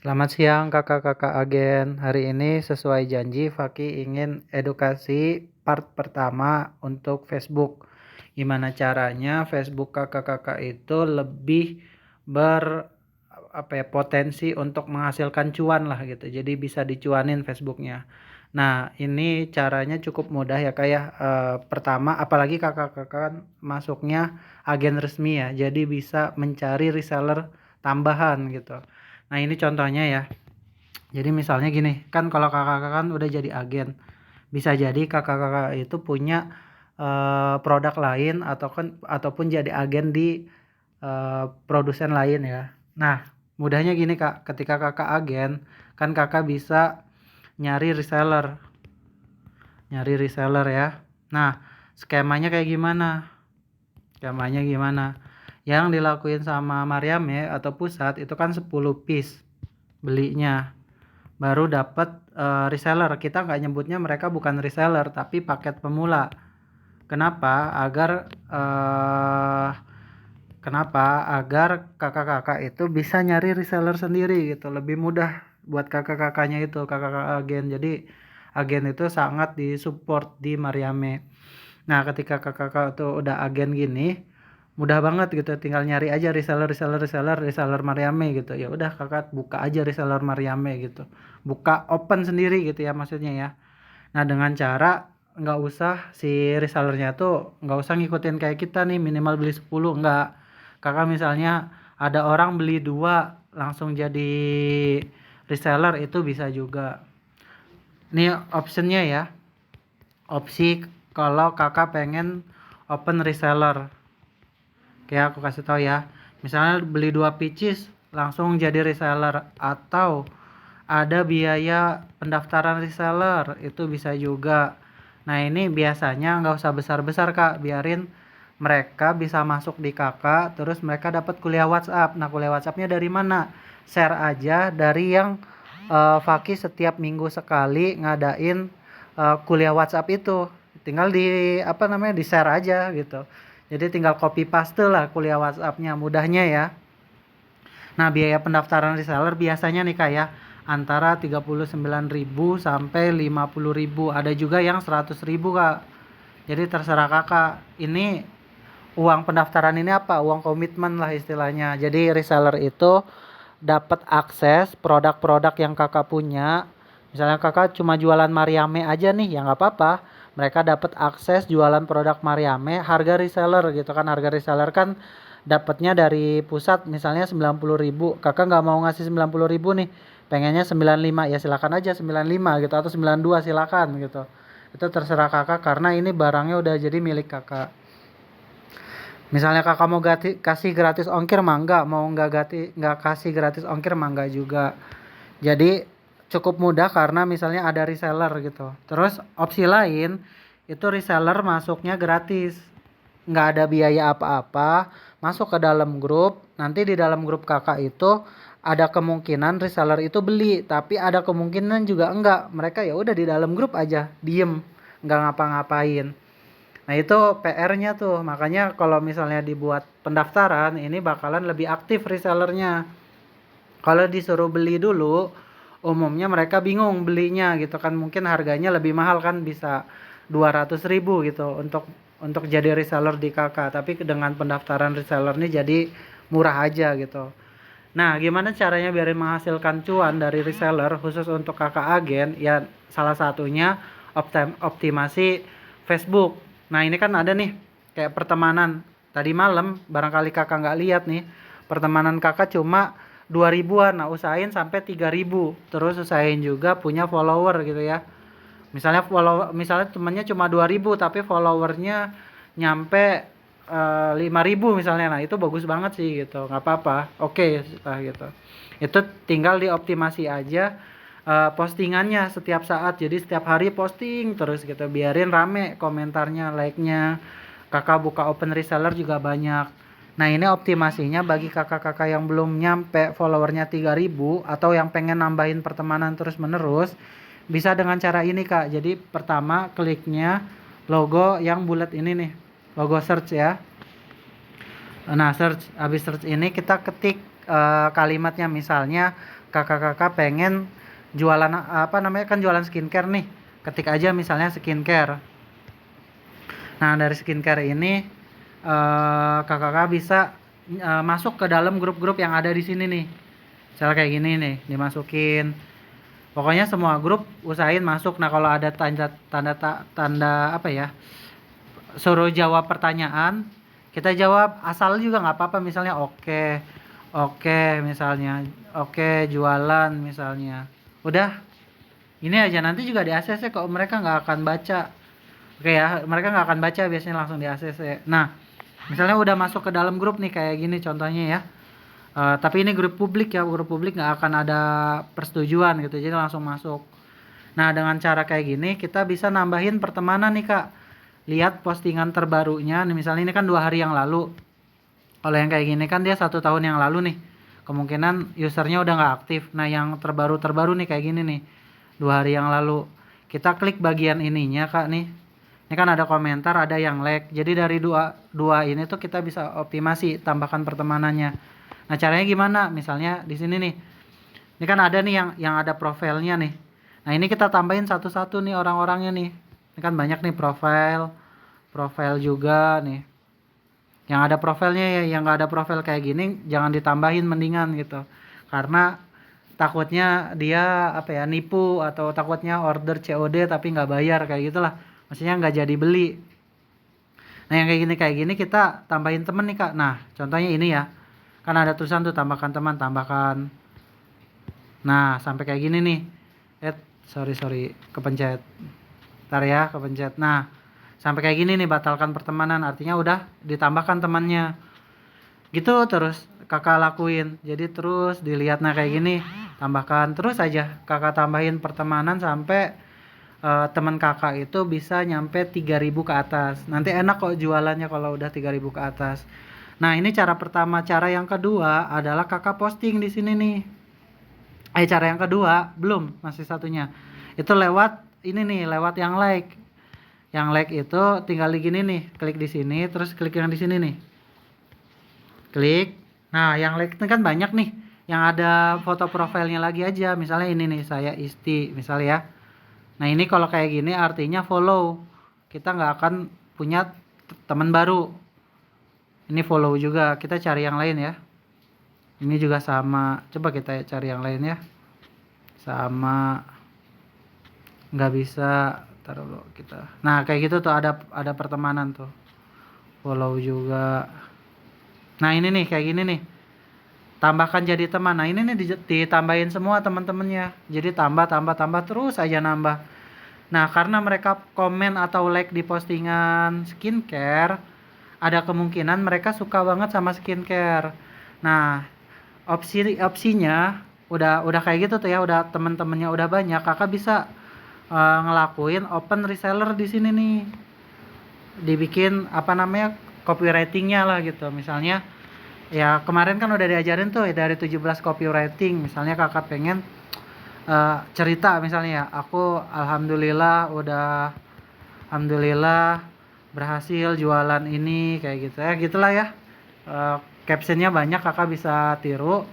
Selamat siang kakak-kakak agen. Hari ini sesuai janji Faki ingin edukasi part pertama untuk Facebook. Gimana caranya Facebook kakak-kakak itu lebih ber potensi untuk menghasilkan cuan lah gitu. Jadi bisa dicuanin Facebooknya. Nah, ini caranya cukup mudah ya kak ya. Pertama, apalagi kakak-kakak kan masuknya agen resmi ya. Jadi bisa mencari reseller tambahan gitu. Nah, ini contohnya ya. Jadi misalnya gini, kan kalau kakak-kakak kan udah jadi agen, bisa jadi kakak-kakak itu punya produk lain ataupun jadi agen di produsen lain ya. Nah, mudahnya gini kak, ketika kakak agen, kan kakak bisa nyari reseller ya. Nah, skemanya kayak gimana? Skemanya gimana? Yang dilakuin sama Mariame atau pusat itu kan 10 piece belinya. Baru dapat reseller. Kita nggak nyebutnya mereka bukan reseller tapi paket pemula. Kenapa? Agar kakak-kakak itu bisa nyari reseller sendiri gitu, lebih mudah buat kakak-kakaknya itu, kakak-kakak agen. Jadi agen itu sangat disupport di Mariame. Nah, ketika kakak-kakak tuh udah agen gini, mudah banget gitu, tinggal nyari aja reseller Mariame gitu. Ya udah kakak buka aja reseller Mariame gitu. Buka open sendiri gitu ya maksudnya ya. Nah, dengan cara nggak usah si resellernya tuh nggak usah ngikutin kayak kita nih minimal beli 10, nggak. Kakak misalnya ada orang beli 2 langsung jadi reseller itu bisa juga. Nih optionnya ya. Opsi kalau kakak pengen open reseller. Kayak aku kasih tahu ya. Misalnya beli 2 pieces langsung jadi reseller atau ada biaya pendaftaran reseller itu bisa juga. Nah, ini biasanya nggak usah besar-besar kak, biarin mereka bisa masuk di kakak terus mereka dapat kuliah WhatsApp. Nah, kuliah WhatsAppnya dari mana? Share aja dari yang Faki setiap minggu sekali ngadain kuliah WhatsApp itu. Tinggal di share aja gitu. Jadi tinggal copy paste lah kuliah WhatsAppnya, mudahnya ya. Nah, biaya pendaftaran reseller biasanya nih kak ya, antara 39.000 sampai 50.000. Ada juga yang 100.000 kak. Jadi terserah kakak. Ini uang pendaftaran ini apa? Uang komitmen lah istilahnya. Jadi reseller itu dapat akses produk-produk yang kakak punya. Misalnya kakak cuma jualan Mariame aja nih, ya nggak apa-apa. Mereka dapat akses jualan produk Mariame, harga reseller gitu kan. Harga reseller kan dapatnya dari pusat misalnya 90.000. Kakak nggak mau ngasih 90.000 nih, pengennya 95, ya silakan aja 95 gitu atau 92 silakan gitu. Itu terserah kakak karena ini barangnya udah jadi milik kakak. Misalnya kakak mau kasih gratis ongkir mah enggak, mau nggak kasih gratis ongkir mah enggak juga. Jadi cukup mudah karena misalnya ada reseller gitu. Terus opsi lain itu reseller masuknya gratis, nggak ada biaya apa-apa, masuk ke dalam grup. Nanti di dalam grup kakak itu ada kemungkinan reseller itu beli, tapi ada kemungkinan juga enggak. Mereka ya udah di dalam grup aja, diem, nggak ngapa-ngapain. Nah, itu PR-nya tuh. Makanya kalau misalnya dibuat pendaftaran, ini bakalan lebih aktif resellernya. Kalau disuruh beli dulu, umumnya mereka bingung belinya gitu kan. Mungkin harganya lebih mahal kan, bisa 200.000 gitu untuk jadi reseller di kakak. Tapi dengan pendaftaran reseller ini jadi murah aja gitu. Nah, gimana caranya biar menghasilkan cuan dari reseller khusus untuk kakak agen? Ya, salah satunya optimasi Facebook. Nah, ini kan ada nih kayak pertemanan. Tadi malam barangkali kakak nggak lihat nih, pertemanan kakak cuma 2.000-an. Nah, usahain sampai 3.000. Terus usahain juga punya follower gitu ya. Misalnya temennya cuma 2.000 tapi followernya nyampe 5.000 misalnya. Nah, itu bagus banget sih gitu. Nggak apa-apa. Oke lah gitu. Itu tinggal dioptimasi aja postingannya setiap saat. Jadi setiap hari posting terus gitu. Biarin rame komentarnya, like-nya. Kakak buka open reseller juga banyak. Nah, ini optimasinya bagi kakak-kakak yang belum nyampe followernya 3.000 atau yang pengen nambahin pertemanan terus menerus, bisa dengan cara ini kak. Jadi pertama kliknya logo yang bulat ini nih, logo search ya. Nah, habis search ini kita ketik kalimatnya, misalnya kakak-kakak pengen jualan apa namanya, kan jualan skincare nih, ketik aja misalnya skincare. Nah dari skincare ini kakak-kakak bisa masuk ke dalam grup-grup yang ada di sini nih, misalnya kayak gini nih dimasukin. Pokoknya semua grup usahain masuk. Nah kalau ada tanda apa ya, suruh jawab pertanyaan, kita jawab asal juga nggak apa-apa, misalnya oke, oke misalnya, oke jualan misalnya. Udah, ini aja nanti juga di ACC kok, mereka nggak akan baca. Oke ya, mereka nggak akan baca, biasanya langsung di ACC. Nah, misalnya udah masuk ke dalam grup nih kayak gini contohnya ya. Tapi ini grup publik ya, grup publik nggak akan ada persetujuan gitu, jadi langsung masuk. Nah dengan cara kayak gini kita bisa nambahin pertemanan nih kak. Lihat postingan terbarunya, nih misalnya ini kan 2 hari yang lalu. Kalau yang kayak gini kan dia 1 tahun yang lalu nih. Kemungkinan usernya udah nggak aktif. Nah yang terbaru nih kayak gini nih, 2 hari yang lalu. Kita klik bagian ininya kak nih. Ini kan ada komentar, ada yang like. Jadi dari dua ini tuh kita bisa optimasi, tambahkan pertemanannya. Nah caranya gimana? Misalnya di sini nih, ini kan ada nih yang ada profilnya nih. Nah ini kita tambahin satu-satu nih orang-orangnya nih. Ini kan banyak nih profil juga nih. Yang ada profilnya ya, yang nggak ada profil kayak gini jangan ditambahin mendingan gitu. Karena takutnya dia apa ya, nipu, atau takutnya order COD tapi nggak bayar kayak gitulah. Maksudnya nggak jadi beli. Nah yang kayak gini kita tambahin temen nih kak. Nah contohnya ini ya, kan ada tulisan tuh tambahkan teman, tambahkan. Nah sampai kayak gini nih. Sorry kepencet. Ntar ya kepencet. Nah sampai kayak gini nih, batalkan pertemanan, artinya udah ditambahkan temannya. Gitu terus kakak lakuin. Jadi terus dilihat, nah kayak gini tambahkan terus aja, kakak tambahin pertemanan sampai teman kakak itu bisa nyampe 3.000 ke atas. Nanti enak kok jualannya kalau udah 3.000 ke atas. Nah ini cara pertama. Cara yang kedua adalah kakak posting di sini nih. Cara yang kedua belum, masih satunya. Itu lewat ini nih, lewat yang like. Yang like itu tinggal di gini nih, klik di sini, terus klik yang di sini nih. Klik. Nah, yang like itu kan banyak nih. Yang ada foto profilnya lagi aja. Misalnya ini nih, saya Isti, misalnya ya. Nah, ini kalau kayak gini artinya follow. Kita nggak akan punya teman baru. Ini follow juga. Kita cari yang lain ya. Ini juga sama. Coba kita cari yang lain ya. Sama. Nggak bisa. Taruh dulu kita. Nah, kayak gitu tuh ada pertemanan tuh. Follow juga. Nah, ini nih kayak gini nih. Tambahkan jadi teman. Nah, ini nih ditambahin semua teman-temannya. Jadi tambah terus aja nambah. Nah, karena mereka komen atau like di postingan skincare, ada kemungkinan mereka suka banget sama skincare. Nah, opsinya udah kayak gitu tuh ya, udah teman-temannya udah banyak, kakak bisa ngelakuin open reseller di sini nih. Dibikin apa namanya, copywritingnya lah gitu. Misalnya ya kemarin kan udah diajarin tuh dari 17 copywriting. Misalnya kakak pengen cerita misalnya ya, aku alhamdulillah berhasil jualan ini kayak gitu ya, gitulah ya. Captionnya banyak, kakak bisa tiru.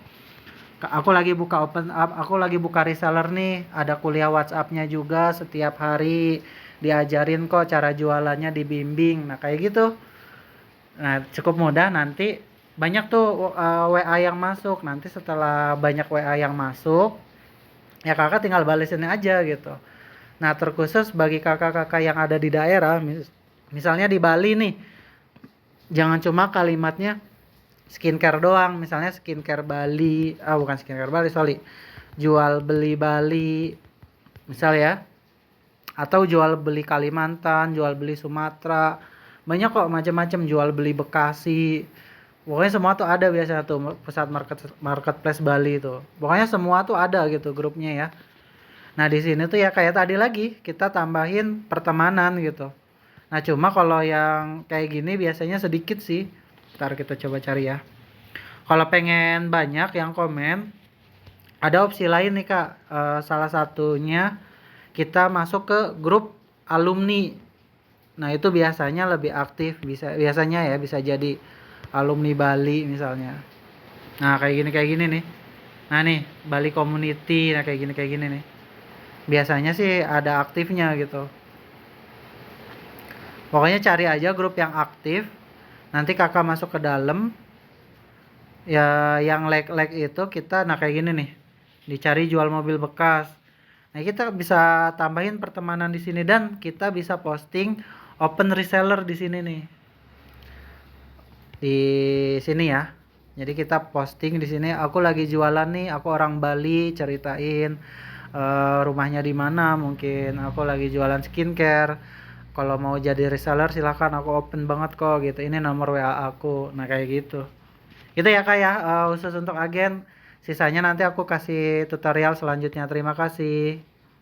Aku lagi buka reseller nih, ada kuliah WhatsApp-nya juga, setiap hari diajarin kok cara jualannya, dibimbing. Nah kayak gitu. Nah cukup mudah, nanti banyak tuh WA yang masuk. Nanti setelah banyak WA yang masuk, ya kakak tinggal balesin aja gitu. Nah terkhusus bagi kakak-kakak yang ada di daerah, misalnya di Bali nih, jangan cuma kalimatnya skincare doang. Misalnya skincare Bali, bukan skincare Bali, sorry, jual beli Bali misal ya, atau jual beli Kalimantan, jual beli Sumatera, banyak kok macam-macam, jual beli Bekasi. Pokoknya semua tuh ada biasanya tuh pusat marketplace Bali tuh. Pokoknya semua tuh ada gitu grupnya ya. Nah di sini tuh ya kayak tadi lagi kita tambahin pertemanan gitu. Nah cuma kalau yang kayak gini biasanya sedikit sih. Ntar kita coba cari ya. Kalau pengen banyak yang komen, ada opsi lain nih kak. Salah satunya kita masuk ke grup alumni. Nah itu biasanya lebih aktif, biasanya ya bisa jadi alumni Bali misalnya. Nah kayak gini nih. Nah nih, Bali Community, nah kayak gini nih. Biasanya sih ada aktifnya gitu. Pokoknya cari aja grup yang aktif. Nanti kakak masuk ke dalam. Ya yang like itu kita, nah kayak gini nih. Dicari jual mobil bekas. Nah kita bisa tambahin pertemanan di sini dan kita bisa posting open reseller di sini nih. Di sini ya. Jadi kita posting di sini, aku lagi jualan nih, aku orang Bali, ceritain rumahnya di mana, mungkin aku lagi jualan skincare. Kalau mau jadi reseller silahkan, aku open banget kok gitu. Ini nomor WA aku. Nah kayak gitu. Itu ya kak ya, khusus untuk agen. Sisanya nanti aku kasih tutorial selanjutnya. Terima kasih.